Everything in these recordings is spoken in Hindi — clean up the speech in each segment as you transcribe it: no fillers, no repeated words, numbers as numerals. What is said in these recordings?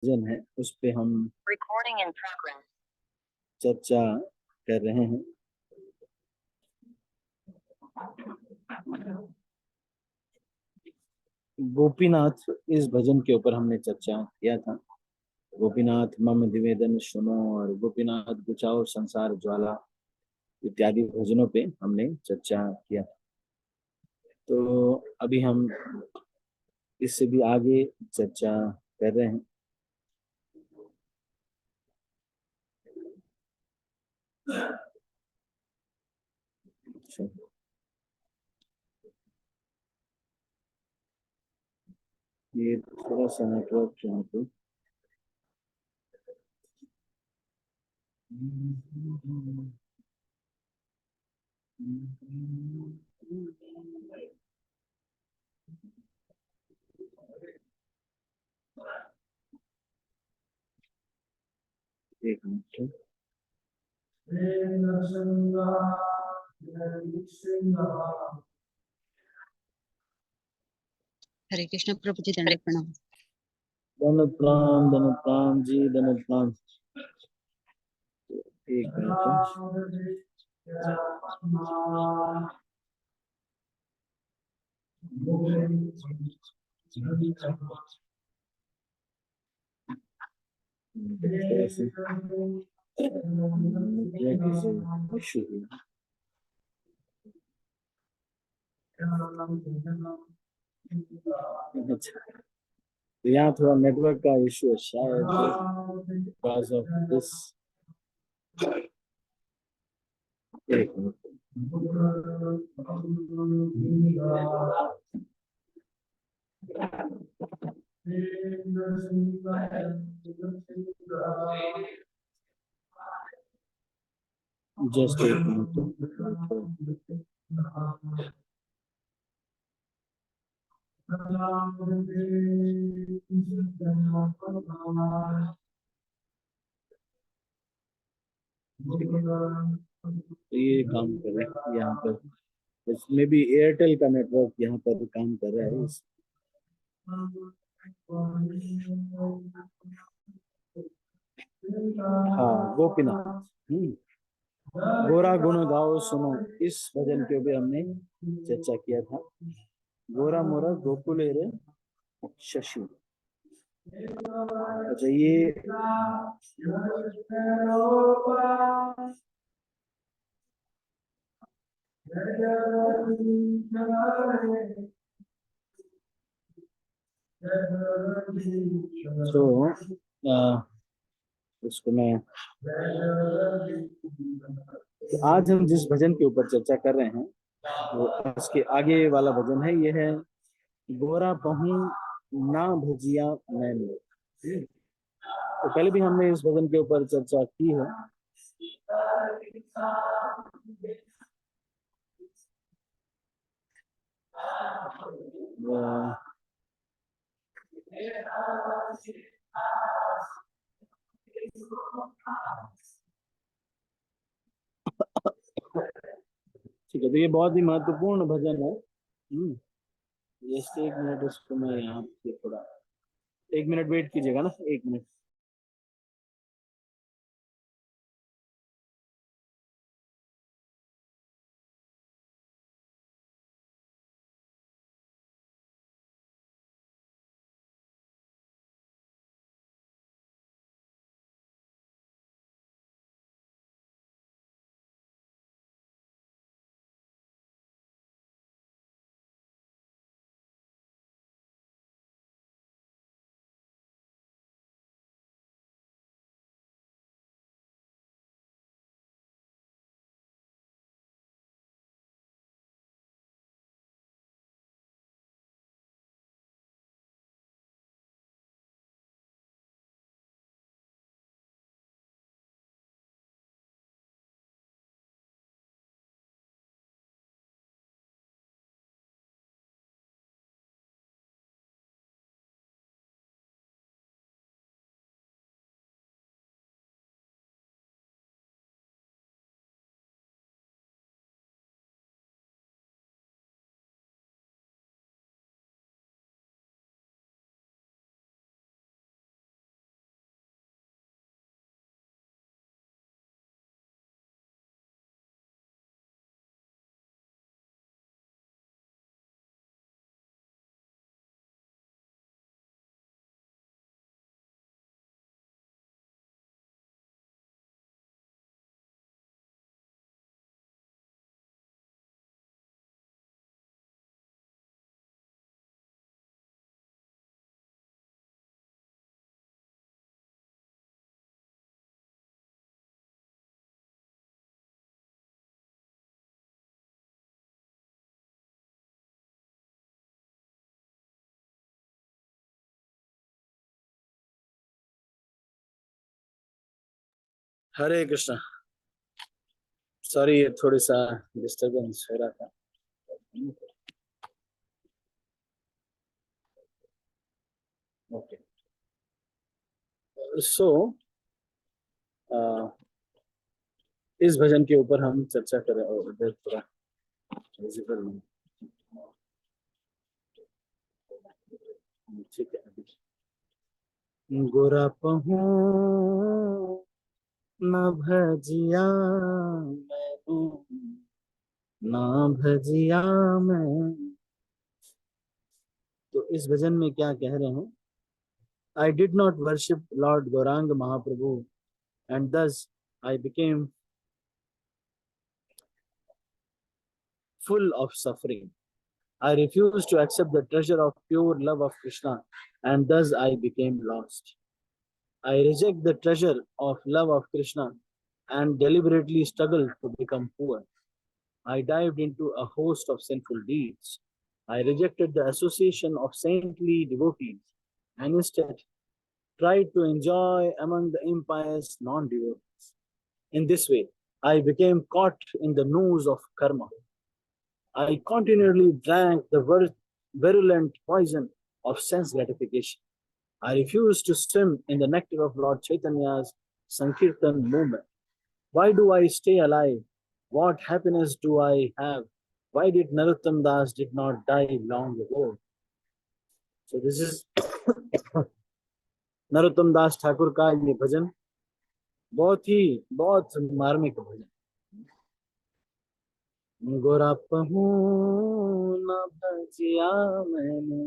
भजन है उस पे हम Recording in progress. चर्चा कर रहे हैं। गोपीनाथ, इस भजन के ऊपर हमने चर्चा किया था। गोपीनाथ मम निवेदन सुनो और गोपीनाथ गुचाओ संसार ज्वाला इत्यादि भजनों पे हमने चर्चा किया। तो अभी हम इससे भी आगे चर्चा कर रहे हैं। अच्छा, ये थोड़ा सा नेटवर्क यहाँ पे एक मिनट। हरे कृष्ण प्रभु जी, दंडवत प्रणाम। दंडवत प्रणाम जी, दंडवत प्रणाम। एक मिनट। इशू है। अच्छा, तो यहाँ थोड़ा नेटवर्क का इशू है शायद, बिकॉज ऑफ दिस। एक मिनट। जस्ट एक मिनट। ये काम कर रहा है यहाँ पर, इसमें भी एयरटेल का नेटवर्क यहाँ पर काम कर रहा है। हाँ, गोपीनाथ। गोरा गुण गाओ सुनो, इस भजन के ऊपर हमने चर्चा किया था। गोरा मोरा गोकुले रे शशि। अच्छा, ये तो उसको मैं, तो आज हम जिस भजन के ऊपर चर्चा कर रहे हैं वो उसके आगे वाला भजन है। ये है गोरा पहू ना भजिया मैंने। तो पहले भी हमने इस भजन के ऊपर चर्चा की है। ठीक है, तो ये बहुत ही महत्वपूर्ण भजन है। जस्ट एक मिनट, उसको मैं यहाँ पे थोड़ा, एक मिनट वेट कीजिएगा ना, एक मिनट। हरे कृष्णा। सॉरी, ये थोड़ी सा डिस्टरबेंस हो रहा था। ओके, सो इस भजन के ऊपर हम चर्चा करें। और इधर थोड़ा विजिबल नहीं, ठीक है। अभी गोरा पहू न भजिया मैं हूँ, ना भजिया मैं। तो इस भजन में क्या कह रहे हैं? I did not worship Lord Gaurang Mahaprabhu, and thus I became full of suffering. I refused to accept the treasure of pure love of Krishna, and thus I became lost. I reject the treasure of love of Krishna and deliberately struggled to become poor. I dived into a host of sinful deeds. I rejected the association of saintly devotees and instead tried to enjoy among the impious non-devotees. In this way, I became caught in the noose of karma. I continually drank the virulent poison of sense gratification. I refused to swim in the nectar of Lord Chaitanya's Sankirtan movement. Why do I stay alive? What happiness do I have? Why did Narottam Das did not die long ago? So this is Narottam दास ठाकुर का ये भजन, बहुत मार्मिक भजन। गोरा पहू न भजिया मैंने,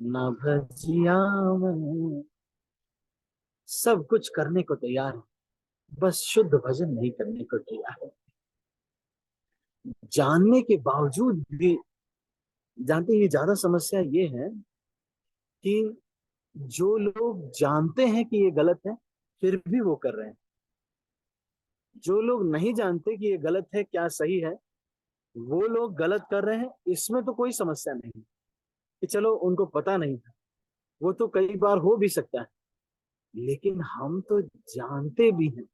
न भजिया मैंने। सब कुछ करने को तैयार है, बस शुद्ध भजन नहीं करने को तैयार है। जानने के बावजूद भी, जानते ही ज्यादा समस्या ये है कि जो लोग जानते हैं कि ये गलत है फिर भी वो कर रहे हैं। जो लोग नहीं जानते कि ये गलत है क्या सही है, वो लोग गलत कर रहे हैं। इसमें तो कोई समस्या नहीं कि चलो उनको पता नहीं था, वो तो कई बार हो भी सकता है। लेकिन हम तो जानते भी हैं,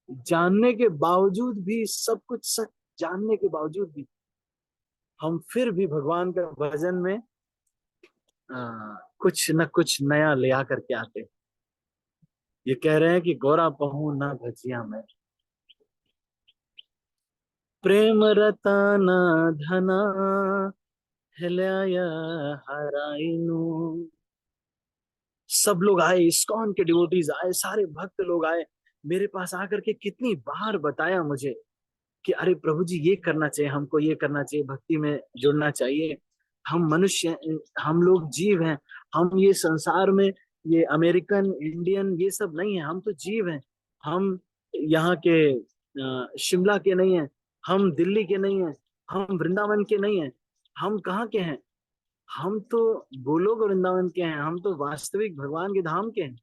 जानने के बावजूद भी, सब कुछ सच जानने के बावजूद भी हम फिर भी भगवान का भजन में कुछ न कुछ नया ले आकर के आते हैं। ये कह रहे हैं कि गोरा पहू ना भजिया मैं, प्रेम रतन धना हिलाया हराइनु। सब लोग आए, इस्कॉन के डिवोटीज आए, सारे भक्त लोग आए, मेरे पास आकर के कितनी बार बताया मुझे कि अरे प्रभु जी ये करना चाहिए, हमको ये करना चाहिए, भक्ति में जुड़ना चाहिए। हम मनुष्य, हम लोग जीव हैं, हम ये संसार में ये अमेरिकन इंडियन ये सब नहीं है, हम तो जीव हैं। हम यहाँ के शिमला के नहीं हैं, हम दिल्ली के नहीं हैं, हम वृंदावन के नहीं हैं। हम कहाँ के हैं? हम तो गोलोक और वृंदावन के हैं, हम तो वास्तविक भगवान के धाम के हैं।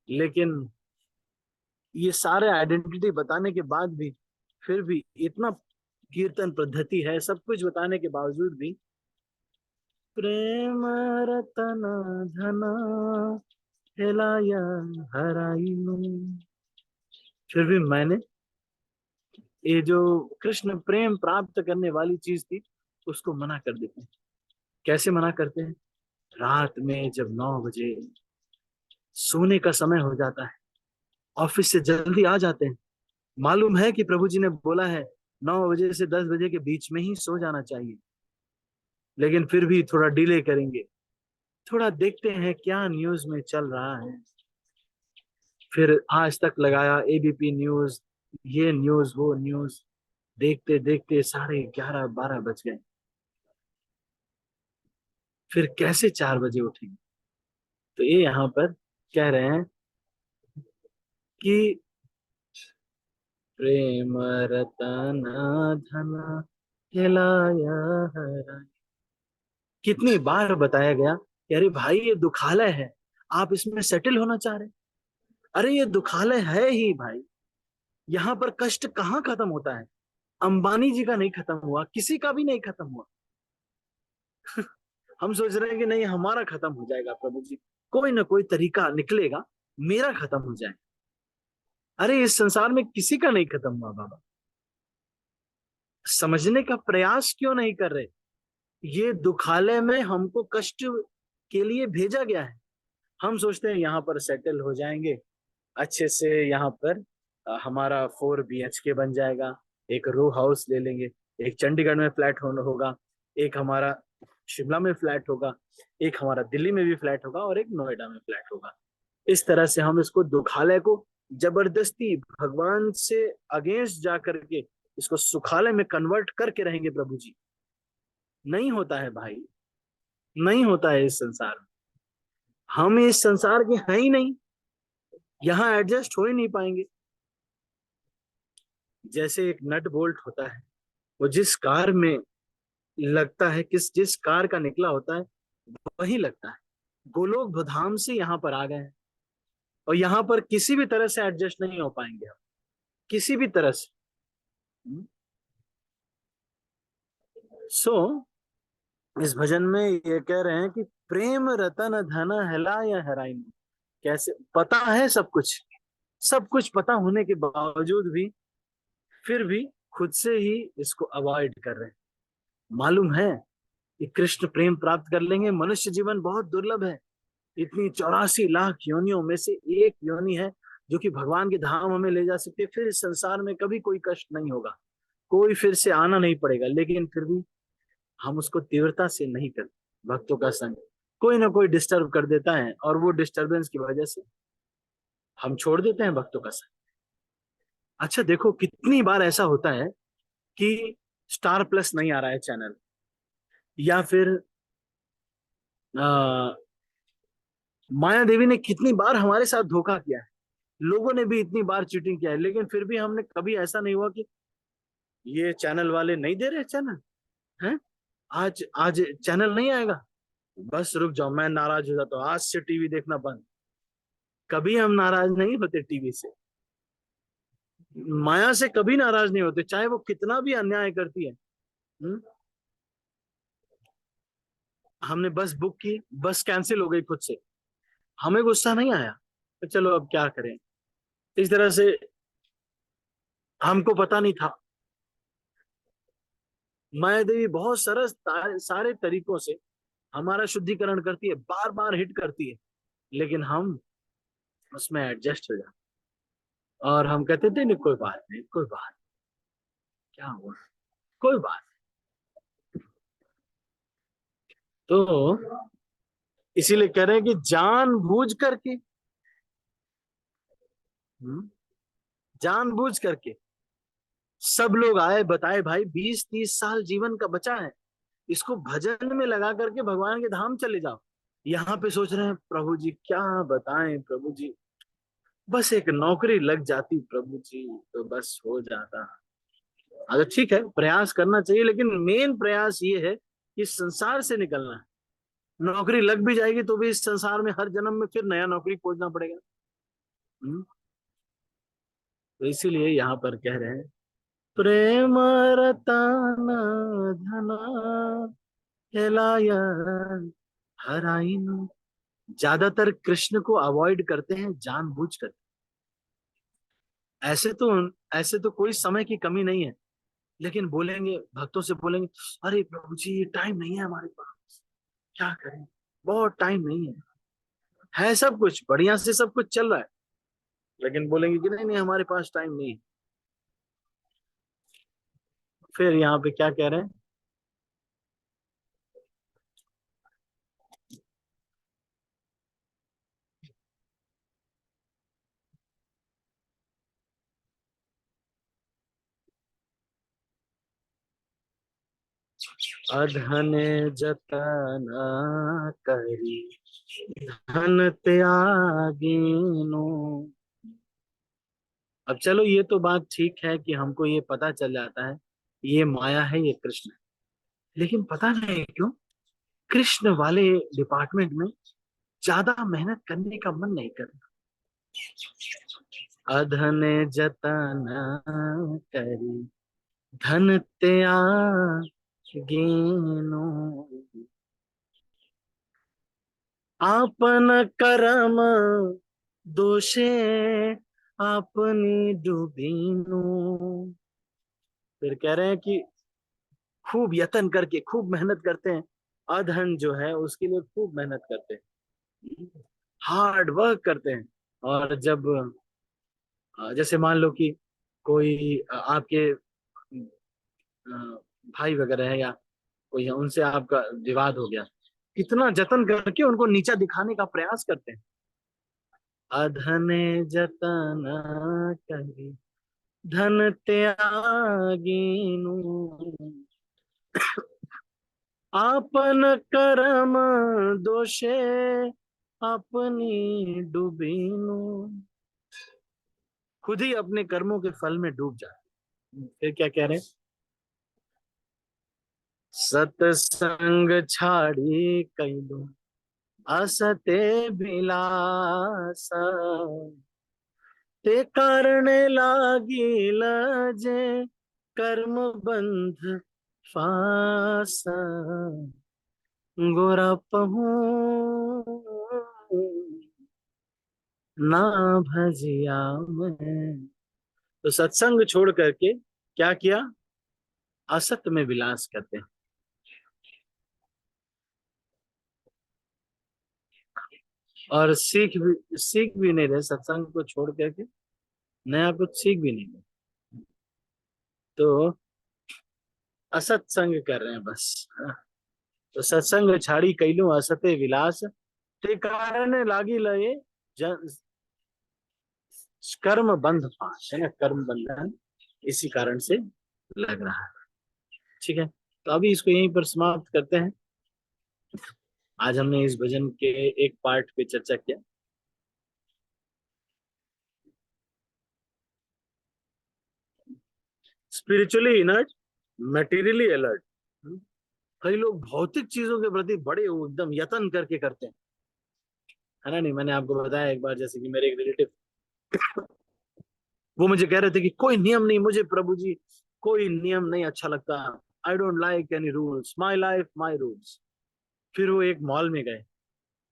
लेकिन ये सारे आइडेंटिटी बताने के बाद भी फिर भी इतना कीर्तन पद्धति है, सब कुछ बताने के बावजूद भी प्रेम रतन धना हिलाया हराइनु। फिर भी मैंने ये जो कृष्ण प्रेम प्राप्त करने वाली चीज थी उसको मना कर देते हैं। कैसे मना करते हैं? रात में जब 9 बजे सोने का समय हो जाता है, ऑफिस से जल्दी आ जाते हैं, मालूम है कि प्रभु जी ने बोला है 9 बजे से 10 बजे के बीच में ही सो जाना चाहिए, लेकिन फिर भी थोड़ा डिले करेंगे, थोड़ा देखते हैं क्या न्यूज में चल रहा है। फिर आज तक लगाया, एबीपी न्यूज, ये न्यूज वो न्यूज, देखते देखते 11:30-12 बज गए। फिर कैसे 4 बजे उठेंगे? तो ये यहाँ पर कह रहे हैं कि प्रेम रतन धन हिलाया हराई। कितनी बार बताया गया कि अरे भाई ये दुखालय है, आप इसमें सेटल होना चाह रहे हैं। अरे ये दुखालय है ही भाई, यहाँ पर कष्ट कहाँ खत्म होता है? अंबानी जी का नहीं खत्म हुआ, किसी का भी नहीं खत्म हुआ। हम सोच रहे हैं कि नहीं हमारा खत्म हो जाएगा, प्रभु जी कोई ना कोई तरीका निकलेगा, मेरा खत्म हो जाए। अरे इस संसार में किसी का नहीं खत्म हुआ बाबा, समझने का प्रयास क्यों नहीं कर रहे? ये दुखालय में हमको कष्ट के लिए भेजा गया है। हम सोचते हैं यहाँ पर सेटल हो जाएंगे अच्छे से, यहाँ पर हमारा 4 BHK बन जाएगा, एक रो हाउस ले लेंगे, एक चंडीगढ़ में फ्लैट होगा, एक हमारा शिमला में फ्लैट होगा, एक हमारा दिल्ली में भी फ्लैट होगा और एक नोएडा में फ्लैट होगा। इस तरह से हम इसको दुखालय को जबरदस्ती भगवान से अगेंस्ट जा करके इसको सुखालय में कन्वर्ट करके रहेंगे प्रभु जी। नहीं होता है भाई, नहीं होता है इस संसार में। हम इस संसार के हैं ही नहीं, यहाँ एडजस्ट हो ही नहीं पाएंगे। जैसे एक नट बोल्ट होता है, वो जिस कार में लगता है, जिस कार का निकला होता है वही लगता है। गोलोक धाम से यहाँ पर आ गए हैं और यहाँ पर किसी भी तरह से एडजस्ट नहीं हो पाएंगे हम, किसी भी तरह से। सो इस भजन में ये कह रहे हैं कि प्रेम रतन धन हेला या हेराई। कैसे पता है सब कुछ, सब कुछ पता होने के बावजूद भी फिर भी खुद से ही इसको अवॉइड कर रहे हैं। मालूम है कि कृष्ण प्रेम प्राप्त कर लेंगे, मनुष्य जीवन बहुत दुर्लभ है। इतनी 84 लाख योनियों में से एक योनि है जो कि भगवान के धाम हमें ले जा सकते। फिर इस संसार में कभी कोई कष्ट नहीं होगा, कोई फिर से आना नहीं पड़ेगा। लेकिन फिर भी हम उसको तीव्रता से नहीं करते। भक्तों का संग कोई ना कोई डिस्टर्ब कर देता है और वो डिस्टरबेंस की वजह से हम छोड़ देते हैं भक्तों का संग। अच्छा देखो कितनी बार ऐसा होता है कि स्टार प्लस नहीं आ रहा है चैनल, या फिर माया देवी ने कितनी बार हमारे साथ धोखा किया है, लोगों ने भी इतनी बार चीटिंग किया है, लेकिन फिर भी हमने कभी ऐसा नहीं हुआ कि ये चैनल वाले नहीं दे रहे चैनल हैं, आज आज चैनल नहीं आएगा, बस रुक जाओ मैं नाराज हो जाता हूँ, आज से टीवी देखना बंद। कभी हम नाराज नहीं होते टीवी से, माया से कभी नाराज नहीं होते, चाहे वो कितना भी अन्याय करती है। हमने बस बुक की, बस कैंसिल हो गई खुद से, हमें गुस्सा नहीं आया, तो चलो अब क्या करें। इस तरह से हमको पता नहीं था। माया देवी बहुत सरस सारे तरीकों से हमारा शुद्धिकरण करती है, बार बार हिट करती है, लेकिन हम उसमें एडजस्ट हो जाते और हम कहते थे नहीं कोई बात नहीं, कोई बात क्या हुआ, कोई बात। तो इसीलिए कह रहे हैं कि जानबूझ करके, जानबूझ करके सब लोग आए बताए भाई 20-30 साल जीवन का बचा है, इसको भजन में लगा करके भगवान के धाम चले जाओ। यहाँ पे सोच रहे हैं प्रभु जी क्या बताएं प्रभु जी, बस एक नौकरी लग जाती प्रभु जी तो बस हो जाता। अच्छा ठीक है प्रयास करना चाहिए, लेकिन मेन प्रयास ये है कि संसार से निकलना है। नौकरी लग भी जाएगी तो भी इस संसार में हर जन्म में फिर नया नौकरी खोजना पड़ेगा। तो इसीलिए यहाँ पर कह रहे हैं प्रेम रतन धना कहलाया हराइन। ज्यादातर कृष्ण को अवॉइड करते हैं जानबूझ कर। ऐसे तो ऐसे तो कोई समय की कमी नहीं है, लेकिन बोलेंगे भक्तों से बोलेंगे अरे प्रभु जी टाइम नहीं है हमारे पास, क्या करें, बहुत टाइम नहीं है सब कुछ बढ़िया से सब कुछ चल रहा है, लेकिन बोलेंगे कि नहीं नहीं हमारे पास टाइम नहीं है। फिर यहाँ पे क्या कह रहे हैं, अधन जतन करी धन त्यागिनो। अब चलो ये तो बात ठीक है कि हमको ये पता चल जाता है ये माया है ये कृष्ण है, लेकिन पता नहीं क्यों कृष्ण वाले डिपार्टमेंट में ज्यादा मेहनत करने का मन नहीं करता। अधन जतन करी धन त्यागिनो, आपन कर्म दोषे आपनी डूबीनु। फिर कह रहे हैं कि खूब यत्न करके, खूब मेहनत करते हैं, अधन जो है उसके लिए खूब मेहनत करते हैं, हार्ड वर्क करते हैं। और जब जैसे मान लो कि कोई आपके भाई वगैरह है या कोई है, उनसे आपका विवाद हो गया, कितना जतन करके उनको नीचा दिखाने का प्रयास करते हैं। अधने जतन करी धन त्यागीनु, आपन कर्म दोषे अपनी डूबीनु। खुद ही अपने कर्मों के फल में डूब जाते। फिर क्या कह रहे हैं? सतसंग छाड़ी कैलू असते बिलासा, ते कारण लागिल जे कर्म बंध फासा, गोरा पहू ना भजिया मैं। तो सत्संग छोड़ करके क्या किया? असत में विलास करते हैं। और सीख भी नहीं रहे, सत्संग को छोड़ करके नया कुछ सीख भी नहीं रहे, तो असत संग कर रहे हैं बस। तो सत्संग छाड़ी कैलू असते विलास, ते कारण लागी लये जन कर्म बंध फांस, है ना, कर्म बंधन इसी कारण से लग रहा है। ठीक है, तो अभी इसको यहीं पर समाप्त करते हैं। आज हमने इस भजन के एक पार्ट पे चर्चा किया। Spiritually inert, materially alert. कई लोग भौतिक चीजों के प्रति बड़े वो एकदम यत्न करके करते हैं, है ना। नहीं, मैंने आपको बताया एक बार, जैसे कि मेरे एक रिलेटिव, वो मुझे कह रहे थे कि कोई नियम नहीं, मुझे प्रभु जी कोई नियम नहीं अच्छा लगता, I don't like any rules, my life my rules. फिर वो एक मॉल में गए,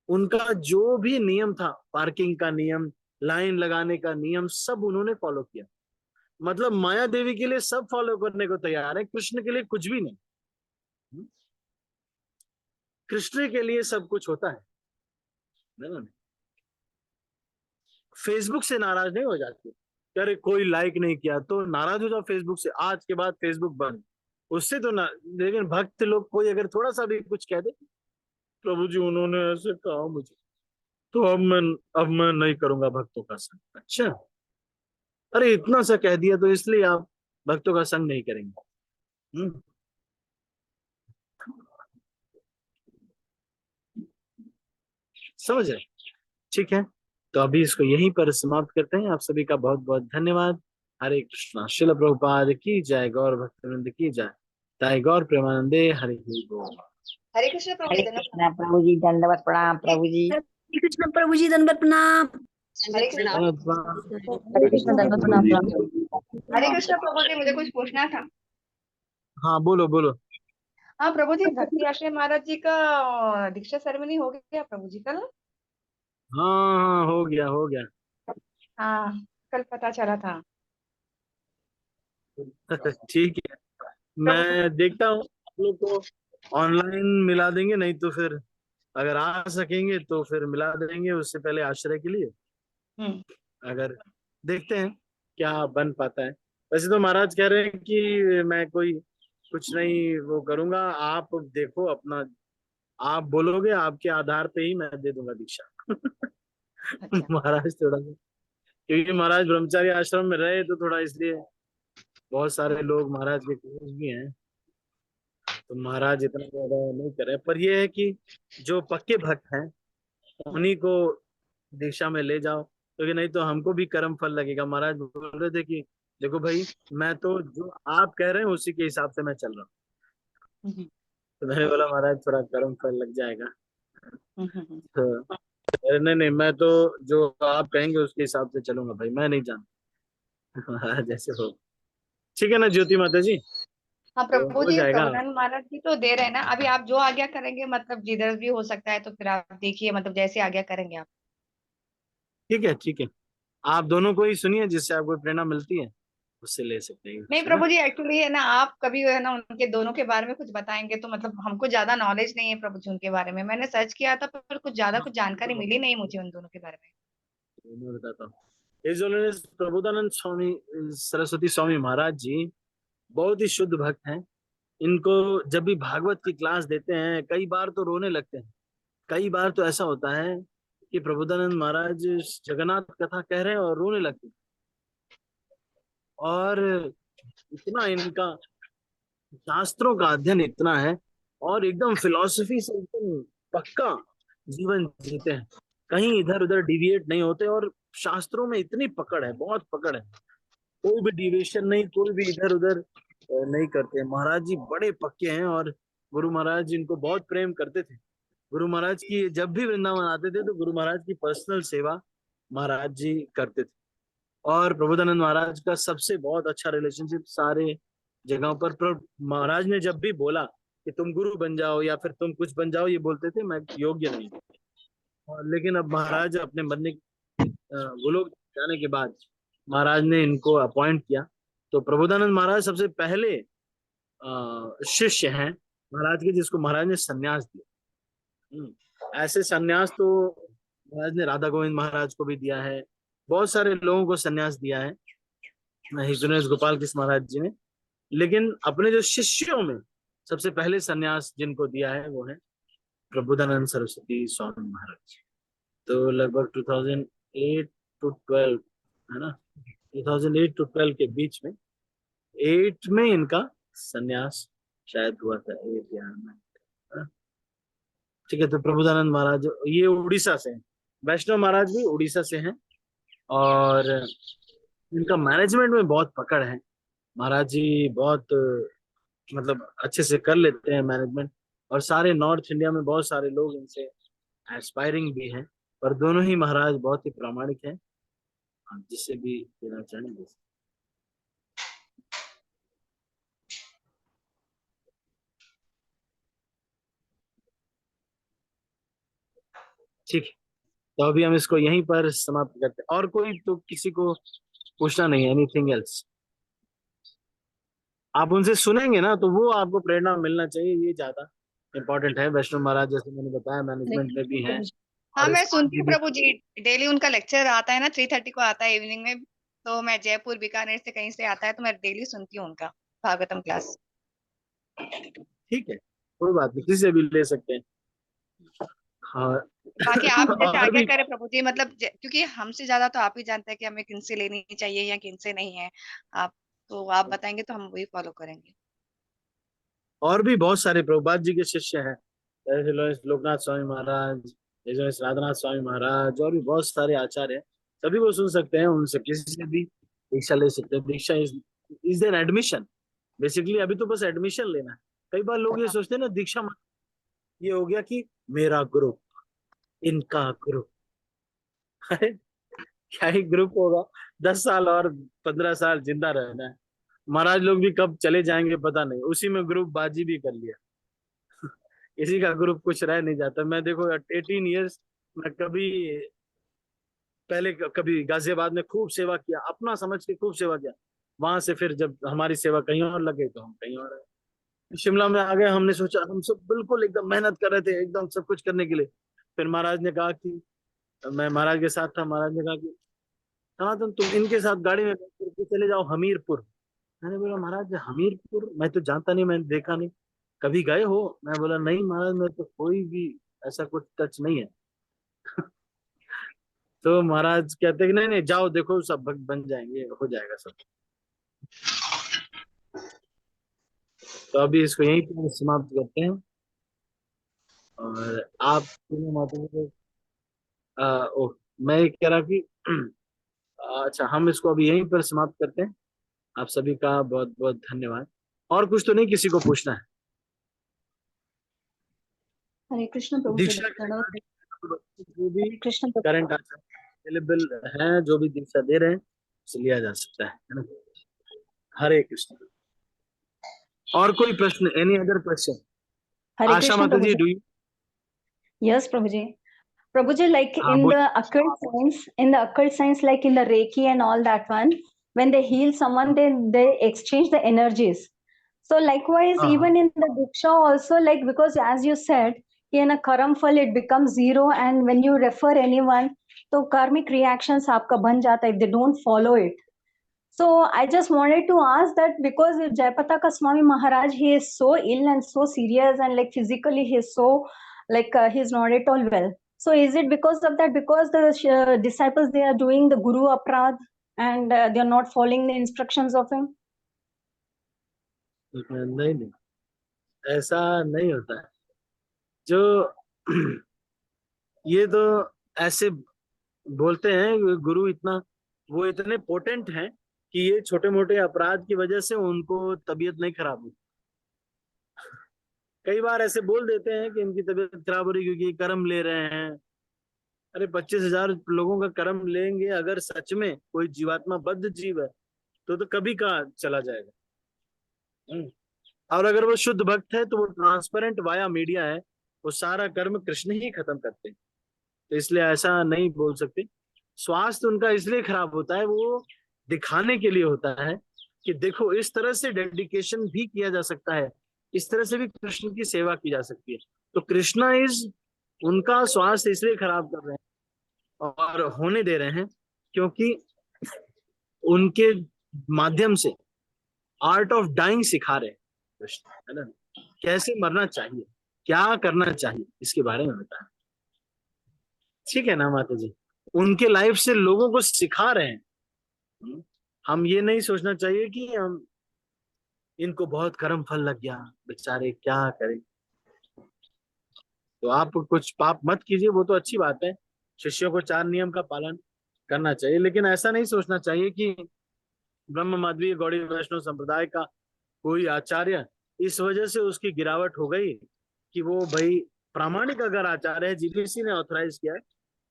उनका जो भी नियम था, पार्किंग का नियम, लाइन लगाने का नियम, सब उन्होंने फॉलो किया। मतलब माया देवी के लिए सब फॉलो करने को तैयार है, कृष्ण के लिए कुछ भी नहीं। कृष्ण के लिए सब कुछ होता है ना। फेसबुक से नाराज नहीं हो जाती, अरे कोई लाइक नहीं किया तो नाराज हो जाओ फेसबुक से, आज के बाद फेसबुक बंद, उससे तो ना। लेकिन भक्त लोग कोई अगर थोड़ा सा भी कुछ कह दे, प्रभु जी उन्होंने ऐसे कहा मुझे, तो अब मैं नहीं करूंगा भक्तों का संग। अच्छा, अरे इतना सा कह दिया तो इसलिए आप भक्तों का संग नहीं करेंगे? हम्म, समझ रहे? ठीक है, तो अभी इसको यहीं पर समाप्त करते हैं। आप सभी का बहुत बहुत धन्यवाद। हरे कृष्णा। शिल प्रभुपाद की जय, गौर भक्तवृंद की जय। ताई गौर प्रेमानंदे, हरि बोल। हरे कृष्ण प्रभु हरे जी, कृष्णा प्रभु जी, दंडवत प्रणाम प्रभु जी। हरे कृष्ण प्रभु जी, दंडवत प्रणाम। हरे कृष्ण। हरे कृष्णा दंडवत प्रणाम प्रभु जी। हरे कृष्ण प्रभु जी, मुझे कुछ पूछना था। हाँ, बोलो बोलो। हाँ प्रभु जी, भक्ति आश्रम महाराज जी का दीक्षा सेरेमनी हो गया प्रभु जी कल? हाँ हाँ, हो गया हो गया। हाँ, कल पता चला था ठीक है, प्रभु। मैं देखता हूँ आप लोग को ऑनलाइन मिला देंगे, नहीं तो फिर अगर आ सकेंगे तो फिर मिला देंगे उससे पहले आश्रय के लिए। हम्म। अगर देखते हैं क्या बन पाता है। वैसे तो महाराज कह रहे हैं कि मैं कोई कुछ नहीं वो करूंगा, आप देखो अपना, आप बोलोगे आपके आधार पे ही मैं दे दूंगा दीक्षा। अच्छा। महाराज थोड़ा सा, क्योंकि महाराज ब्रह्मचारी आश्रम में रहे तो थोड़ा इसलिए बहुत सारे लोग महाराज के क्लोज भी हैं, तो महाराज इतना ज्यादा नहीं करे। पर ये है कि जो पक्के भक्त हैं उन्हीं को दीक्षा में ले जाओ, क्योंकि नहीं तो हमको भी कर्म फल लगेगा। महाराज बोल रहे थे कि देखो भाई, मैं तो जो आप कह रहे हैं उसी के हिसाब से मैं चल रहा हूँ। हम्म, तो मैंने बोला महाराज थोड़ा कर्म फल लग जाएगा। हम्म। तो अरे नहीं नहीं, मैं तो जो आप कहेंगे उसके हिसाब से चलूंगा भाई, मैं नहीं जानता। महाराज जैसे हो। ठीक है ना ज्योति माता जी, हाँ तो प्रभु हो जी, जाएगा। प्रभुनंद महाराज जी तो दे रहे हैं ना, अभी आप जो आज्ञा करेंगे, मतलब जिधर भी हो सकता है, तो फिर आप देखिए, मतलब जैसे आज्ञा करेंगे आप। ठीक है, ठीक है। आप दोनों को ही सुनिए, जिससे आपको प्रेरणा मिलती है उससे ले सकते हैं, नहीं है ना। प्रभु जी, एक्चुअली है ना, आप कभी है ना उनके दोनों के बारे में कुछ बताएंगे तो मतलब हमको ज्यादा नॉलेज नहीं है प्रभु जी उनके बारे में। मैंने सर्च किया था पर कुछ ज्यादा कुछ जानकारी मिली नहीं मुझे उन दोनों के बारे में। मैं बताता हूँ। हिज होलीनेस प्रबोधानंद स्वामी सरस्वती स्वामी महाराज जी बहुत ही शुद्ध भक्त हैं। इनको जब भी भागवत की क्लास देते हैं, कई बार तो रोने लगते हैं। कई बार तो ऐसा होता है कि प्रबोधानंद महाराज जगन्नाथ कथा कह रहे हैं और रोने लगते हैं। और इतना इनका शास्त्रों का अध्ययन इतना है, और एकदम फिलॉसफी से एकदम पक्का जीवन जीते हैं। कहीं इधर उधर डिविएट नहीं होते, और शास्त्रों में इतनी पकड़ है, बहुत पकड़ है। कोई भी डिविएशन नहीं, कोई भी इधर उधर नहीं करते। महाराज जी बड़े पक्के हैं, और गुरु महाराज जी इनको बहुत प्रेम करते थे। गुरु महाराज की जब भी वृंदावन आते थे तो गुरु महाराज की पर्सनल सेवा महाराज जी करते थे। और प्रबोधानंद महाराज का सबसे बहुत अच्छा रिलेशनशिप सारे जगहों पर महाराज ने जब भी बोला कि तुम गुरु बन जाओ या फिर तुम कुछ बन जाओ, ये बोलते थे मैं योग्य नहीं हूं। लेकिन अब महाराज अपने बनने गोलोक जाने के बाद महाराज ने इनको अपॉइंट किया। तो प्रबोधानंद महाराज सबसे पहले शिष्य हैं महाराज के, जिसको महाराज ने संन्यास दिया। ऐसे संन्यास तो महाराज ने राधा गोविंद महाराज को भी दिया है, बहुत सारे लोगों को संन्यास दिया है हिजोनेस गोपाल कृष्ण महाराज जी ने। लेकिन अपने जो शिष्यों में सबसे पहले संन्यास जिनको दिया है वो है प्रबोधानंद सरस्वती स्वामी महाराज। तो लगभग 2008 टू 12, है ना, 2008 टू 12 के बीच में 8 में इनका संन्यास शायद हुआ था, 8 या 9। ठीक है। तो प्रबोधानंद महाराज ये उड़ीसा से हैं, वैष्णव महाराज भी उड़ीसा से हैं, और इनका मैनेजमेंट में बहुत पकड़ है। महाराज जी बहुत मतलब अच्छे से कर लेते हैं मैनेजमेंट, और सारे नॉर्थ इंडिया में बहुत सारे लोग इनसे एस्पायरिंग भी हैं। पर दोनों ही महाराज बहुत ही प्रामाणिक हैं, जिससे भी देना चाहेंगे। ठीक है, तो अभी हम इसको यहीं पर समाप्त करते हैं। और कोई तो किसी को पूछना नहीं है, एनीथिंग एल्स? आप उनसे सुनेंगे ना तो वो आपको प्रेरणा मिलना चाहिए, ये ज्यादा इम्पोर्टेंट है। वैष्णव महाराज जैसे मैंने बताया मैनेजमेंट में भी हैं, हाँ और मैं इस्कॉन सुनती की हूँ भी। प्रभु जी, डेली उनका लेक्चर आता है ना, 3:30 को आता है इवनिंग में। तो मैं जयपुर बीकानेर से कहीं से आता है तो मैं डेली सुनती हूँ उनका भागवतम क्लास। ठीक है, कोई बात नहीं, किसी से भी ले सकते हैं। हाँ। बाकी आप जैसे और आज्ञा भी करें प्रभु जी, मतलब क्योंकि हमसे ज्यादा तो आप ही जानते हैं कि हमें किनसे लेनी चाहिए या किनसे नहीं है। आप तो आप बताएंगे तो हम वही फॉलो करेंगे। और भी बहुत सारे प्रभुपाद जी के शिष्य हैं, जैसे लोकनाथ स्वामी महाराज, जैसे राधानाथ स्वामी महाराज, और भी बहुत सारे आचार्य हैं। सभी को सुन सकते हैं, उनसे किसी से भी दीक्षा ले सकते हैं। दीक्षा इज एन एडमिशन बेसिकली। अभी तो बस एडमिशन लेना है। कई बार लोग ये सोचते हैं ना दीक्षा ये हो गया कि मेरा ग्रुप, इनका ग्रुप। अरे क्या ही ग्रुप होगा, 10 साल और 15 साल जिंदा रहना है। महाराज लोग भी कब चले जाएंगे पता नहीं, उसी में ग्रुप बाजी भी कर लिया। किसी का ग्रुप कुछ रह नहीं जाता। मैं देखो 18 ईयर्स मैं कभी पहले कभी गाजियाबाद में खूब सेवा किया, अपना समझ के खूब सेवा किया। वहां से फिर जब हमारी सेवा कहीं और लगे तो हम कहीं और आए। शिमला में आ गए, हमने सोचा हम सब बिल्कुल एकदम मेहनत कर रहे थे एकदम सब कुछ करने के लिए। फिर महाराज ने कहा कि मैं महाराज के साथ था, महाराज ने कहा कि सनातन तुम इनके साथ गाड़ी में बैठ करके चले जाओ हमीरपुर। मैंने बोला महाराज हमीरपुर मैं तो जानता नहीं, मैंने देखा नहीं, कभी गए हो? मैं बोला नहीं महाराज, मैं तो कोई भी ऐसा कुछ टच नहीं है। तो महाराज कहते कि नहीं नहीं जाओ देखो सब भक्त बन जाएंगे, हो जाएगा सब। तो अभी इसको यहीं पर समाप्त करते हैं। और आप तीनों माताओं को ओह मैं ये कह रहा कि अच्छा हम इसको अभी यहीं पर समाप्त करते हैं। आप सभी का बहुत बहुत धन्यवाद। और कुछ तो नहीं किसी को पूछना है? हरे कृष्ण प्रभु जी दीक्षा दंडवत। जो भी हरे कृष्ण प्रभु। करंट अवेलेबल है, जो भी दीक्षा दे रहे हैं उसे लिया जा सकता है ना। हरे कृष्ण। और कोई प्रश्न, any other question? Hare Asha Krishna माता प्रभु जी जी। Do you? यस प्रभु जी। Prabhuji, like हाँ in बोल। the occult science, like in the Reiki and all that one, when they heal someone, then they exchange the energies. So likewise, हाँ हाँ even in the Diksha also, like because as you said, in a karam phal it becomes zero, and when you refer anyone, so karmic reactions आपका बन जाता है if they don't follow it. So I just wanted to ask that because Jayapataka Swami Maharaj, he is so ill and so serious, and like physically he is so like he's not at all well. So is it because of that? Because the disciples, they are doing the Guru Aprad and they are not following the instructions of him? नहीं नहीं, ऐसा नहीं होता है। जो ये तो ऐसे बोलते हैं कि गुरु इतना, वो इतने पोटेंट हैं कि ये छोटे मोटे अपराध की वजह से उनको तबीयत नहीं खराब हुई। कई बार ऐसे बोल देते हैं कि इनकी तबीयत खराब हो रही क्योंकि कर्म ले रहे हैं। अरे 25,000 लोगों का कर्म लेंगे, अगर सच में कोई जीवात्मा बद्ध जीव है तो कभी का चला जाएगा। और अगर वो शुद्ध भक्त है तो वो ट्रांसपेरेंट वाया मीडिया है, वो सारा कर्म कृष्ण ही खत्म करते हैं। तो इसलिए ऐसा नहीं बोल सकते। स्वास्थ्य उनका इसलिए खराब होता है, वो दिखाने के लिए होता है कि देखो इस तरह से डेडिकेशन भी किया जा सकता है, इस तरह से भी कृष्ण की सेवा की जा सकती है। तो कृष्णा इज, उनका स्वास्थ्य इसलिए खराब कर रहे हैं और होने दे रहे हैं क्योंकि उनके माध्यम से आर्ट ऑफ डाइंग सिखा रहे हैं कृष्ण, है ना, कैसे मरना चाहिए, क्या करना चाहिए, इसके बारे में बताया। ठीक है ना माता जी, उनके लाइफ से लोगों को सिखा रहे हैं। हम ये नहीं सोचना चाहिए कि हम इनको बहुत कर्म फल लग गया, बेचारे क्या करें। तो आप कुछ पाप मत कीजिए, वो तो अच्छी बात है, शिष्यों को 4 नियम का पालन करना चाहिए, लेकिन ऐसा नहीं सोचना चाहिए कि ब्रह्म माधवीय गौड़ी वैष्णव संप्रदाय का कोई आचार्य इस वजह से उसकी गिरावट हो गई कि वो भाई प्रामाणिक अगर आचार्य है, जीपीसी ने ऑथराइज किया है,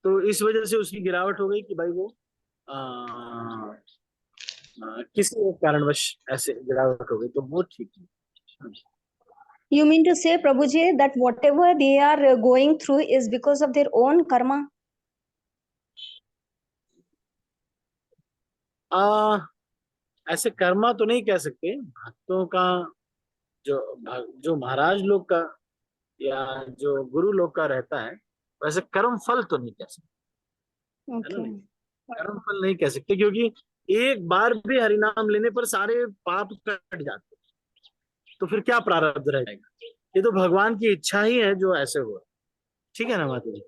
तो इस वजह से उसकी गिरावट हो गई कि भाई वो किसी एक कारणवश ऐसे गिरावट हो गई, तो वो ठीक है। You mean to say, Prabhuji, that whatever they are going through is because of their own karma? ऐसे कर्मा तो नहीं कह सकते, भक्तों का जो महाराज लोग का या जो गुरु लोग का रहता है, वैसे कर्म फल तो नहीं कह सकते, है ना। नहीं, कर्म फल नहीं कह सकते क्योंकि एक बार भी हरिनाम लेने पर सारे पाप कट जाते, तो फिर क्या प्रारब्ध रह जाएगा। ये तो भगवान की इच्छा ही है जो ऐसे हुआ। ठीक है ना माता जी।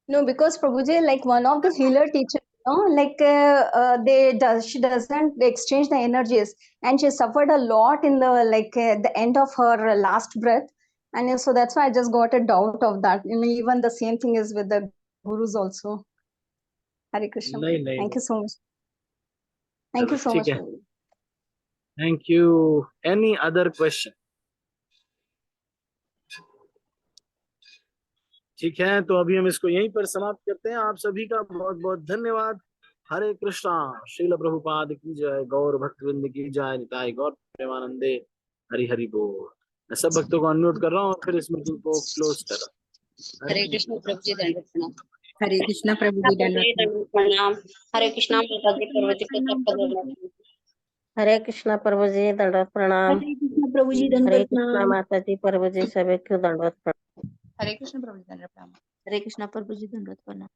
No, because Prabhuji, like one of the healer teachers, like she doesn't exchange the energies, and she suffered a lot in the the end of her last breath, and so that's why I just got a doubt of that. Even the same thing is with the gurus also. Hare Krishna. नहीं नहीं, Thank you so much. Thank you so ठीक much. है, thank you. Any other question? ठीक है, तो अभी हम इसको यहीं पर समाप्त करते हैं। आप सभी का बहुत बहुत धन्यवाद। हरे कृष्णा। श्रील प्रभुपाद की जय, गौर भक्तवृंद की जय, निताय गौर प्रेमानंदे, हरि हरि बोल। मैं सब भक्तों को अनम्यूट कर रहा हूँ और फिर इस मीटिंग को क्लोज कर रहा हूँ। हरे कृष्ण प्रभु जी, दंडवत प्रणाम। हरे कृष्णा प्रभु जी, दंडवत प्रणाम। हरे कृष्णा माता जी, प्रभु जी को सबका धन्यवाद। हरे कृष्णा प्रभु जी, दंडवत प्रणाम। हरे कृष्णा प्रभु जी, हरे दंडवत कृष्णा प्रणाम। माता जी, प्रभु जी सभी को दंडवत प्रणाम। हरे कृष्ण प्रभु जी, दंडवत प्रणाम। हरे कृष्णा प्रभु जी, दंडवत प्रणाम।